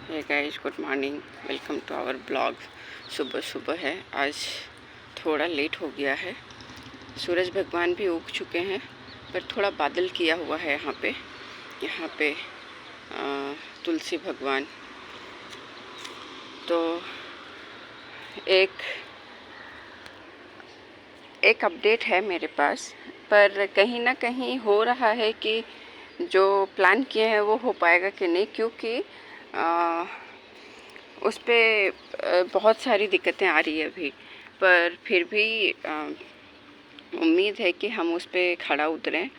Hey guys, good morning, welcome to our blog. सुबह सुबह है, आज थोड़ा लेट हो गया है। सूरज भगवान भी उग चुके हैं, पर थोड़ा बादल किया हुआ है यहाँ पे तुलसी भगवान। तो एक अपडेट है मेरे पास, पर कहीं ना कहीं हो रहा है कि जो प्लान किए हैं वो हो पाएगा कि नहीं, क्योंकि उस पर बहुत सारी दिक्कतें आ रही है अभी। पर फिर भी उम्मीद है कि हम उस पर खड़ा उतरें।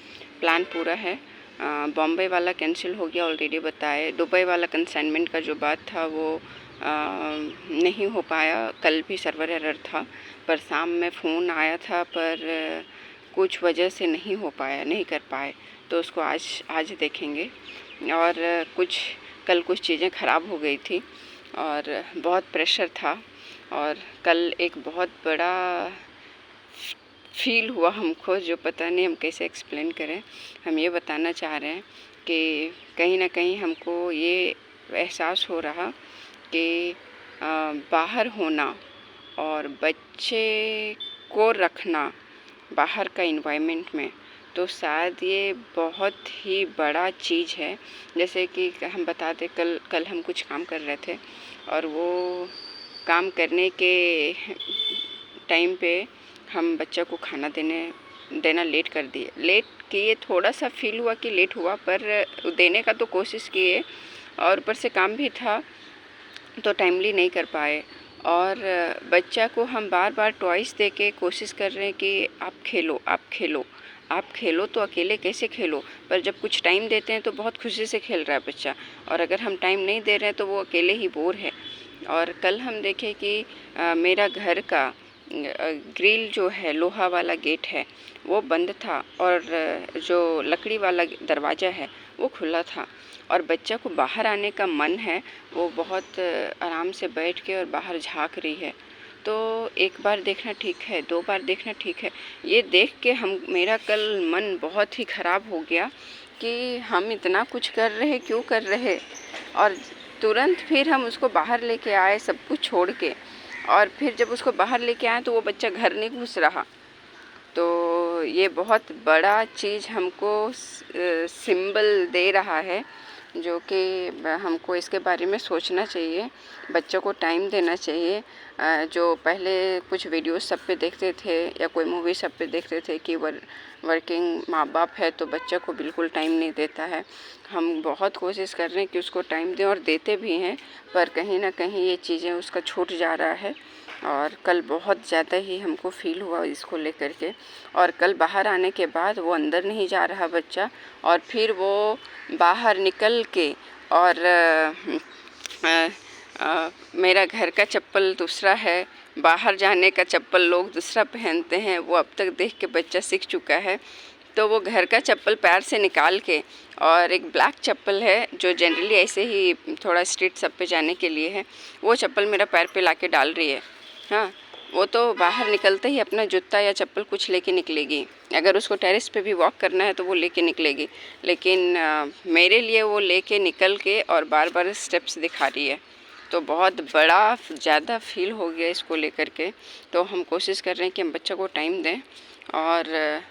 प्लान पूरा है। बॉम्बे वाला कैंसिल हो गया, ऑलरेडी बताए। दुबई वाला कंसाइनमेंट का जो बात था वो नहीं हो पाया। कल भी सर्वर एरर था, पर शाम में फ़ोन आया था, पर कुछ वजह से नहीं हो पाया, नहीं कर पाए। तो उसको आज देखेंगे। और कल कुछ चीज़ें ख़राब हो गई थी और बहुत प्रेशर था। और कल एक बहुत बड़ा फील हुआ हमको, जो पता नहीं हम कैसे एक्सप्लेन करें। हम ये बताना चाह रहे हैं कि कहीं ना कहीं हमको ये एहसास हो रहा कि बाहर होना और बच्चे को रखना बाहर का इन्वायरमेंट में, तो शायद ये बहुत ही बड़ा चीज़ है। जैसे कि हम बताते, कल हम कुछ काम कर रहे थे और वो काम करने के टाइम पे हम बच्चा को खाना देना लेट कर दिए। लेट किए, थोड़ा सा फील हुआ कि लेट हुआ, पर देने का तो कोशिश किए, और ऊपर से काम भी था तो टाइमली नहीं कर पाए। और बच्चा को हम बार बार टॉयस दे के कोशिश कर रहे हैं कि आप खेलो, आप खेलो, आप खेलो। तो अकेले कैसे खेलो? पर जब कुछ टाइम देते हैं तो बहुत खुशी से खेल रहा है बच्चा, और अगर हम टाइम नहीं दे रहे हैं तो वो अकेले ही बोर है। और कल हम देखे कि मेरा घर का ग्रिल जो है, लोहा वाला गेट है, वो बंद था, और जो लकड़ी वाला दरवाज़ा है वो खुला था। और बच्चा को बाहर आने का मन है, वो बहुत आराम से बैठ के और बाहर झांक रही है। तो एक बार देखना ठीक है, 2 बार देखना ठीक है। ये देख के मेरा कल मन बहुत ही ख़राब हो गया कि हम इतना कुछ कर रहे, क्यों कर रहे। और तुरंत फिर हम उसको बाहर लेके आए, सब कुछ छोड़ के। और फिर जब उसको बाहर लेके आए तो वो बच्चा घर नहीं घुस रहा। तो ये बहुत बड़ा चीज़ हमको सिंबल दे रहा है, जो कि हमको इसके बारे में सोचना चाहिए। बच्चों को टाइम देना चाहिए। जो पहले कुछ वीडियोस सब पे देखते थे या कोई मूवी सब पे देखते थे कि वर्किंग माँ बाप है तो बच्चा को बिल्कुल टाइम नहीं देता है। हम बहुत कोशिश कर रहे हैं कि उसको टाइम दें, और देते भी हैं, पर कहीं ना कहीं ये चीज़ें उसका छूट जा रहा है। और कल बहुत ज़्यादा ही हमको फील हुआ इसको लेकर के। और कल बाहर आने के बाद वो अंदर नहीं जा रहा बच्चा, और फिर वो बाहर निकल के, और मेरा घर का चप्पल दूसरा है, बाहर जाने का चप्पल लोग दूसरा पहनते हैं, वो अब तक देख के बच्चा सीख चुका है। तो वो घर का चप्पल पैर से निकाल के, और एक ब्लैक चप्पल है जो जनरली ऐसे ही थोड़ा स्ट्रीट सब पे जाने के लिए है, वो चप्पल मेरा पैर पे लाके डाल रही है। हाँ, वो तो बाहर निकलते ही अपना जूता या चप्पल कुछ लेके निकलेगी। अगर उसको टेरेस पे भी वॉक करना है तो वो लेके निकलेगी, लेकिन मेरे लिए वो लेके निकल के और बार बार स्टेप्स दिखा रही है। तो बहुत बड़ा ज़्यादा फील हो गया इसको लेकर के। तो हम कोशिश कर रहे हैं कि हम बच्चा को टाइम दें। और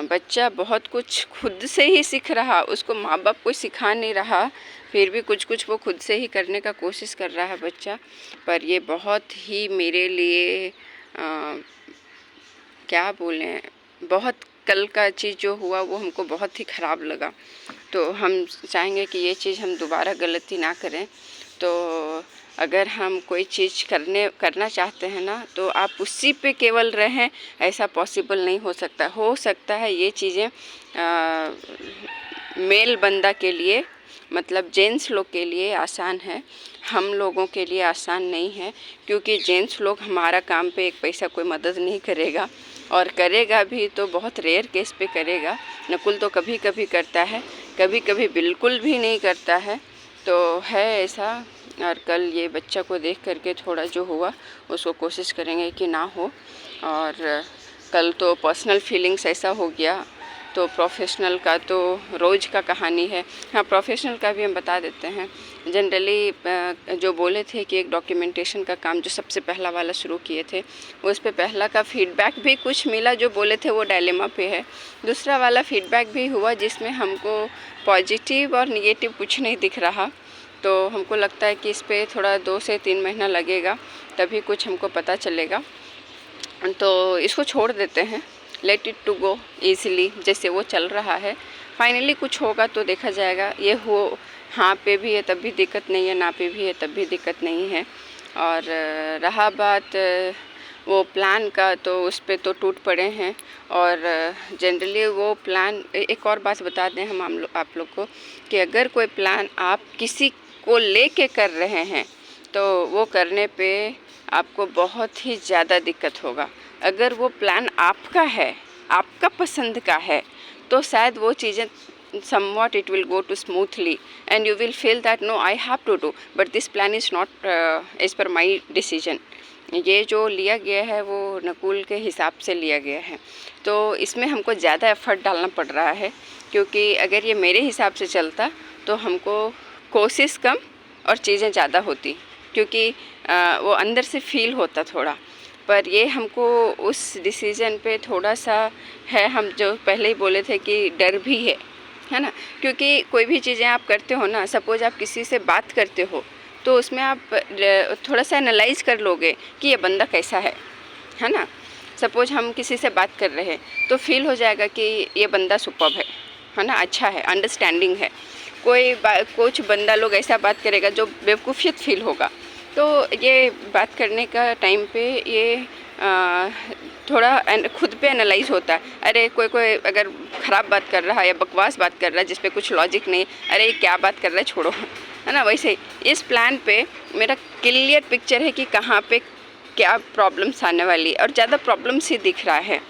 बच्चा बहुत कुछ खुद से ही सीख रहा, उसको माँ बाप कोई सिखा नहीं रहा, फिर भी कुछ वो खुद से ही करने का कोशिश कर रहा है बच्चा। पर ये बहुत ही मेरे लिए क्या बोलें, बहुत कल का चीज़ जो हुआ वो हमको बहुत ही ख़राब लगा। तो हम चाहेंगे कि ये चीज़ हम दोबारा गलती ना करें। तो अगर हम कोई चीज़ करना चाहते हैं ना, तो आप उसी पे केवल रहें, ऐसा पॉसिबल नहीं हो सकता। हो सकता है ये चीज़ें मेल बंदा के लिए, मतलब जेंट्स लोग के लिए आसान है, हम लोगों के लिए आसान नहीं है। क्योंकि जेंट्स लोग हमारा काम पे एक पैसा कोई मदद नहीं करेगा, और करेगा भी तो बहुत रेयर केस पे करेगा। नकुल तो कभी कभी करता है, कभी कभी बिल्कुल भी नहीं करता है। तो है ऐसा। और कल ये बच्चा को देख करके थोड़ा जो हुआ उसको कोशिश करेंगे कि ना हो। और कल तो पर्सनल फीलिंग्स ऐसा हो गया तो प्रोफेशनल का तो रोज़ का कहानी है। हाँ, प्रोफेशनल का भी हम बता देते हैं। जनरली जो बोले थे कि एक डॉक्यूमेंटेशन का काम जो सबसे पहला वाला शुरू किए थे, उस पे पहला का फीडबैक भी कुछ मिला, जो बोले थे वो डायलेमा पे है। दूसरा वाला फीडबैक भी हुआ जिसमें हमको पॉजिटिव और निगेटिव कुछ नहीं दिख रहा, तो हमको लगता है कि इस पे थोड़ा 2 से 3 महीना लगेगा, तभी कुछ हमको पता चलेगा। तो इसको छोड़ देते हैं, let it to go easily, जैसे वो चल रहा है। फाइनली कुछ होगा तो देखा जाएगा। ये हो हाँ पे भी है तब भी दिक्कत नहीं है, ना पे भी है तब भी दिक्कत नहीं है। और रहा बात वो प्लान का, तो उस पे तो टूट पड़े हैं। और जनरली वो प्लान, एक और बात बता दें हम आप लोग को, कि अगर कोई प्लान आप किसी को लेके कर रहे हैं तो वो करने पे आपको बहुत ही ज़्यादा दिक्कत होगा। अगर वो प्लान आपका है, आपका पसंद का है, तो शायद वो चीज़ें somewhat it will go to smoothly and you will feel that no, I have to do, but this plan is not as per my decision. ये जो लिया गया है वो नकुल के हिसाब से लिया गया है, तो इसमें हमको ज़्यादा एफर्ट डालना पड़ रहा है। क्योंकि अगर ये मेरे हिसाब से चलता तो हमको कोशिश कम और चीज़ें ज़्यादा होती, क्योंकि वो अंदर से फील होता थोड़ा। पर ये हमको उस डिसीज़न पे थोड़ा सा है, हम जो पहले ही बोले थे कि डर भी है ना। क्योंकि कोई भी चीज़ें आप करते हो ना, सपोज आप किसी से बात करते हो तो उसमें आप थोड़ा सा एनालाइज कर लोगे कि ये बंदा कैसा है ना। सपोज हम किसी से बात कर रहे हैं तो फील हो जाएगा कि ये बंदा सुपर्ब है ना, अच्छा है, अंडरस्टैंडिंग है। कुछ बंदा लोग ऐसा बात करेगा जो बेवकूफ़ियत फील होगा। तो ये बात करने का टाइम पे ये थोड़ा खुद पे एनालाइज होता है। अरे कोई अगर ख़राब बात कर रहा है या बकवास बात कर रहा है जिस पे कुछ लॉजिक नहीं, अरे क्या बात कर रहा है, छोड़ो, है ना। वैसे ही इस प्लान पे मेरा क्लियर पिक्चर है कि कहाँ पे क्या प्रॉब्लम्स आने वाली, और ज़्यादा प्रॉब्लम्स ही दिख रहा है,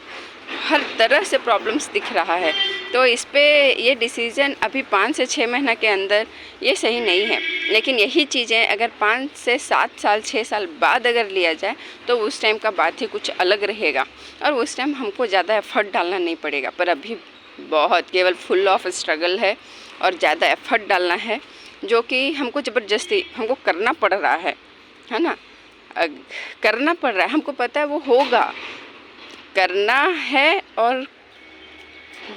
हर तरह से प्रॉब्लम्स दिख रहा है। तो इस पे ये डिसीज़न अभी 5 से 6 महीना के अंदर ये सही नहीं है। लेकिन यही चीज़ें अगर 5 से 7 साल 6 साल बाद अगर लिया जाए तो उस टाइम का बात ही कुछ अलग रहेगा, और उस टाइम हमको ज़्यादा एफ़र्ट डालना नहीं पड़ेगा। पर अभी बहुत केवल फुल ऑफ स्ट्रगल है और ज़्यादा एफ़र्ट डालना है, जो कि हमको ज़बरदस्ती हमको करना पड़ रहा है ना। करना पड़ रहा है, हमको पता है वो होगा, करना है और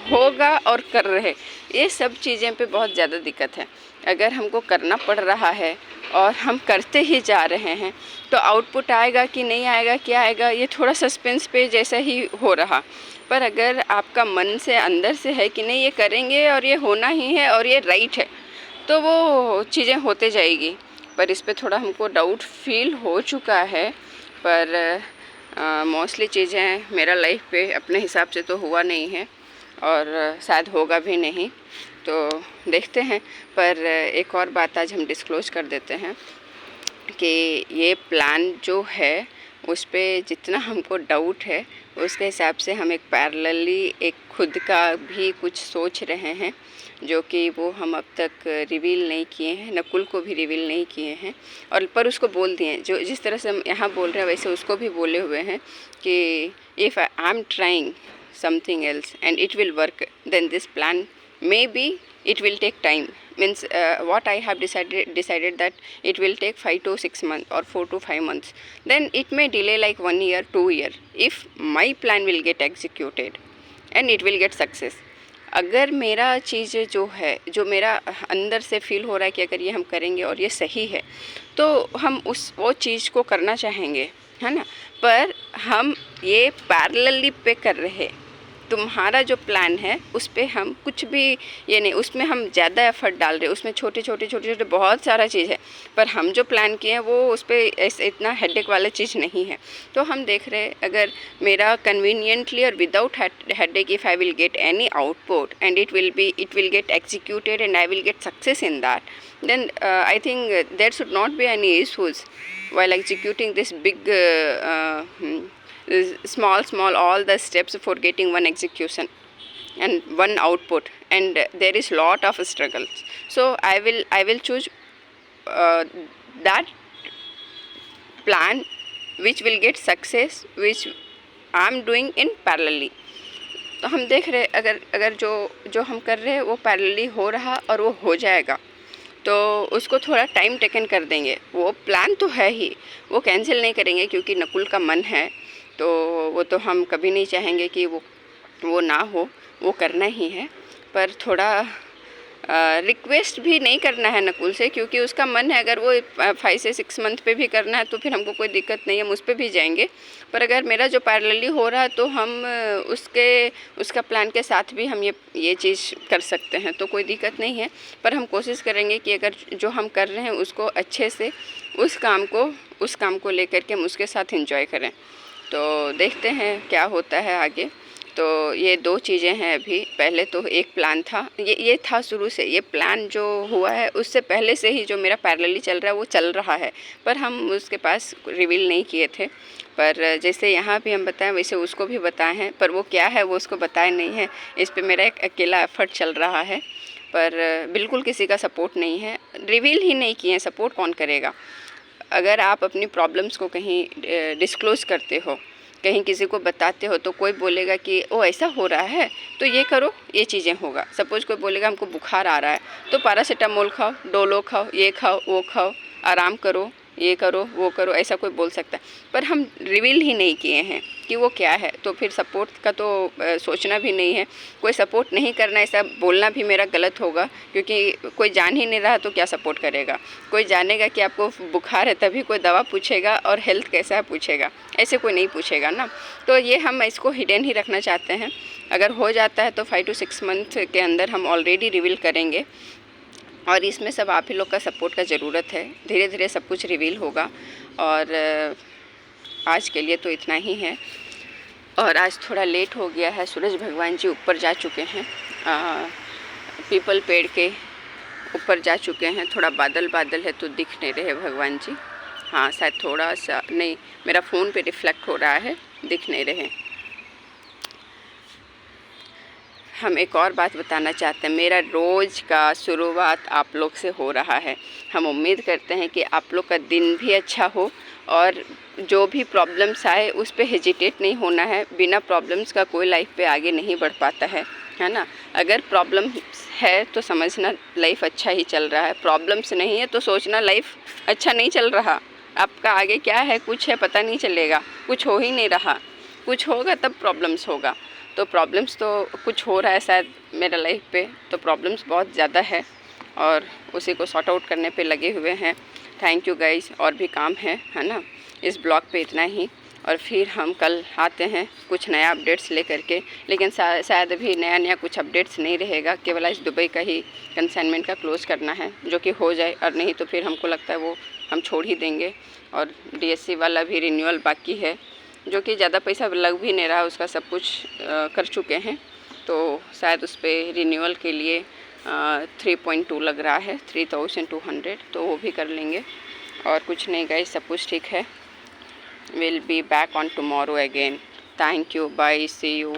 होगा और कर रहे, ये सब चीज़ें पे बहुत ज़्यादा दिक्कत है। अगर हमको करना पड़ रहा है और हम करते ही जा रहे हैं तो आउटपुट आएगा कि नहीं आएगा, क्या आएगा, ये थोड़ा सस्पेंस पे जैसा ही हो रहा। पर अगर आपका मन से अंदर से है कि नहीं ये करेंगे और ये होना ही है और ये राइट है, तो वो चीज़ें होते जाएगी। पर इस पे थोड़ा हमको डाउट फील हो चुका है। पर मोस्टली चीज़ें मेरा लाइफ पे अपने हिसाब से तो हुआ नहीं है और शायद होगा भी नहीं, तो देखते हैं। पर एक और बात आज हम डिस्क्लोज़ कर देते हैं कि ये प्लान जो है उस पे जितना हमको डाउट है उसके हिसाब से हम एक पैरेलली एक खुद का भी कुछ सोच रहे हैं, जो कि वो हम अब तक रिवील नहीं किए हैं, नकुल को भी रिवील नहीं किए हैं। और पर उसको बोल दिए हैं, जो जिस तरह से हम यहाँ बोल रहे हैं वैसे उसको भी बोले हुए हैं कि if I am trying something else and it will work, then this plan maybe it will take time. Means what I have decided that it will take 5 to 6 months or 4 to 5 months, then it may delay like 1 year 2 year if my plan will get executed and it will get success. अगर मेरा चीज़ जो है, जो मेरा अंदर से feel हो रहा है कि अगर ये हम करेंगे और ये सही है तो हम वो चीज़ को करना चाहेंगे, है ना। पर हम ये पैरेलली पे कर रहे, तुम्हारा जो प्लान है उस पे हम कुछ भी ये नहीं, उसमें हम ज़्यादा एफर्ट डाल रहे, उसमें छोटे छोटे बहुत सारा चीज़ है, पर हम जो प्लान किए हैं वो उस पर ऐसे इतना हेडेक वाला चीज़ नहीं है। तो हम देख रहे अगर मेरा कन्वीनियंटली और without headache if I will get any output and it will get executed and I will get success in that, then I think there should not be any issues while executing this big small all the steps for getting one execution and one output, and there is lot of struggles. So I will choose that plan which will get success, which I am doing in parallelly. तो हम देख रहे अगर जो हम कर रहे हैं वो पैरेलली हो रहा और वो हो जाएगा तो उसको थोड़ा टाइम टेकन कर देंगे। वो प्लान तो है ही, वो कैंसिल नहीं करेंगे क्योंकि नकुल का मन है, तो वो तो हम कभी नहीं चाहेंगे कि वो ना हो, वो करना ही है। पर थोड़ा रिक्वेस्ट भी नहीं करना है नकुल से, क्योंकि उसका मन है। अगर वो 5 से 6 मंथ पे भी करना है तो फिर हमको कोई दिक्कत नहीं है, हम उस पर भी जाएंगे। पर अगर मेरा जो पैरेलली हो रहा है तो हम उसका प्लान के साथ भी हम ये चीज़ कर सकते हैं, तो कोई दिक्कत नहीं है। पर हम कोशिश करेंगे कि अगर जो हम कर रहे हैं उसको अच्छे से उस काम को लेकर के हम उसके साथ एंजॉय करें। तो देखते हैं क्या होता है आगे। तो ये 2 चीज़ें हैं अभी। पहले तो एक प्लान था, ये था शुरू से, ये प्लान जो हुआ है उससे पहले से ही जो मेरा पैरेलली चल रहा है वो चल रहा है, पर हम उसके पास रिवील नहीं किए थे। पर जैसे यहाँ भी हम बताएं वैसे उसको भी बताए हैं, पर वो क्या है वो उसको बताया नहीं है। इस पे मेरा एक अकेला एफर्ट चल रहा है, पर बिल्कुल किसी का सपोर्ट नहीं है। रिवील ही नहीं किए हैं, सपोर्ट कौन करेगा। अगर आप अपनी प्रॉब्लम्स को कहीं डिस्क्लोज़ करते हो, कहीं किसी को बताते हो, तो कोई बोलेगा कि ओ ऐसा हो रहा है तो ये करो, ये चीज़ें होगा। सपोज़ कोई बोलेगा हमको बुखार आ रहा है तो पैरासीटामोल खाओ, डोलो खाओ, ये खाओ, वो खाओ, आराम करो, ये करो, वो करो, ऐसा कोई बोल सकता है। पर हम रिवील ही नहीं किए हैं कि वो क्या है, तो फिर सपोर्ट का तो सोचना भी नहीं है। कोई सपोर्ट नहीं करना, ऐसा बोलना भी मेरा गलत होगा, क्योंकि कोई जान ही नहीं रहा तो क्या सपोर्ट करेगा। कोई जानेगा कि आपको बुखार है तभी कोई दवा पूछेगा और हेल्थ कैसा है पूछेगा, ऐसे कोई नहीं पूछेगा ना। तो ये हम इसको हिडन ही रखना चाहते हैं। अगर हो जाता है तो 5 to 6 मंथ के अंदर हम ऑलरेडी रिवील करेंगे, और इसमें सब आप ही लोग का सपोर्ट का ज़रूरत है। धीरे धीरे सब कुछ रिवील होगा। और आज के लिए तो इतना ही है। और आज थोड़ा लेट हो गया है, सूरज भगवान जी ऊपर जा चुके हैं, पीपल पेड़ के ऊपर जा चुके हैं। थोड़ा बादल बादल है तो दिख नहीं रहे भगवान जी। हाँ, शायद थोड़ा सा, नहीं, मेरा फ़ोन पे रिफ्लेक्ट हो रहा है, दिख नहीं रहे। हम एक और बात बताना चाहते हैं, मेरा रोज़ का शुरुआत आप लोग से हो रहा है। हम उम्मीद करते हैं कि आप लोग का दिन भी अच्छा हो, और जो भी प्रॉब्लम्स आए उस पे हेजिटेट नहीं होना है। बिना प्रॉब्लम्स का कोई लाइफ पे आगे नहीं बढ़ पाता है ना। अगर प्रॉब्लम्स है तो समझना लाइफ अच्छा ही चल रहा है, प्रॉब्लम्स नहीं है तो सोचना लाइफ अच्छा नहीं चल रहा। आपका आगे क्या है, कुछ है पता नहीं चलेगा, कुछ हो ही नहीं रहा। कुछ होगा तब प्रॉब्लम्स होगा। तो प्रॉब्लम्स तो कुछ हो रहा है शायद मेरा लाइफ पे, तो प्रॉब्लम्स बहुत ज़्यादा है और उसी को सॉर्ट आउट करने पे लगे हुए हैं। थैंक यू गाइस, और भी काम है ना। इस ब्लॉग पे इतना ही, और फिर हम कल आते हैं कुछ नया अपडेट्स लेकर के। लेकिन शायद अभी नया कुछ अपडेट्स नहीं रहेगा, केवल आज दुबई का ही कंसाइनमेंट का क्लोज़ करना है, जो कि हो जाए। और नहीं तो फिर हमको लगता है वो हम छोड़ ही देंगे। और DSC वाला भी रिन्यूअल बाकी है, जो कि ज़्यादा पैसा लग भी नहीं रहा, उसका सब कुछ कर चुके हैं। तो शायद उस पर रिन्यूअल के लिए 3.2 लग रहा है, 3200, तो वो भी कर लेंगे। और कुछ नहीं गाइस, सब कुछ ठीक है। Will be back on tomorrow again. Thank you, bye, see you.